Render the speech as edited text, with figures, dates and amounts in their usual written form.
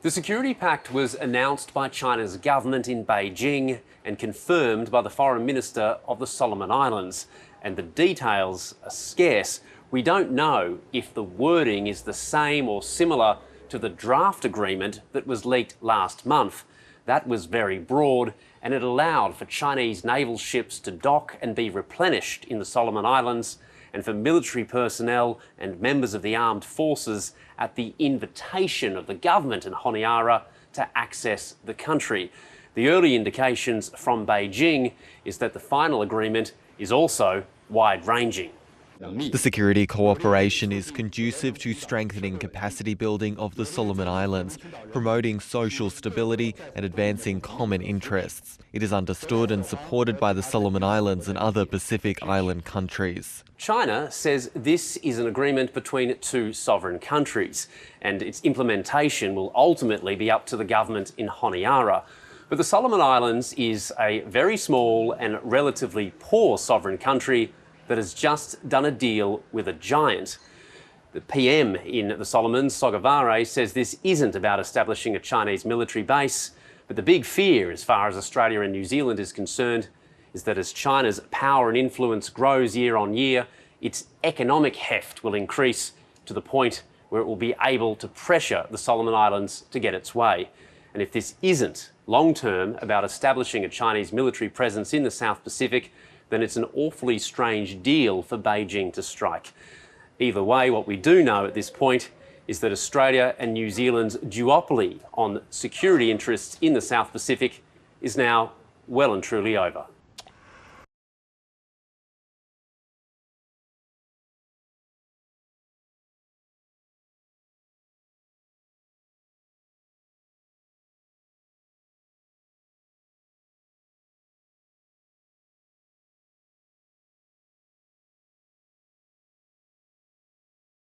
The security pact was announced by China's government in Beijing and confirmed by the foreign minister of the Solomon Islands. And the details are scarce. We don't know if the wording is the same or similar to the draft agreement that was leaked last month. That was very broad, and it allowed for Chinese naval ships to dock and be replenished in the Solomon Islands, and for military personnel and members of the armed forces at the invitation of the government in Honiara to access the country. The early indications from Beijing is that the final agreement is also wide-ranging. The security cooperation is conducive to strengthening capacity building of the Solomon Islands, promoting social stability and advancing common interests. It is understood and supported by the Solomon Islands and other Pacific Island countries. China says this is an agreement between two sovereign countries, and its implementation will ultimately be up to the government in Honiara. But the Solomon Islands is a very small and relatively poor sovereign country that has just done a deal with a giant. The PM in the Solomons, Sogavare, says this isn't about establishing a Chinese military base, but the big fear, as far as Australia and New Zealand is concerned, is that as China's power and influence grows year on year, its economic heft will increase to the point where it will be able to pressure the Solomon Islands to get its way. And if this isn't long-term about establishing a Chinese military presence in the South Pacific, then it's an awfully strange deal for Beijing to strike. Either way, what we do know at this point is that Australia and New Zealand's duopoly on security interests in the South Pacific is now well and truly over.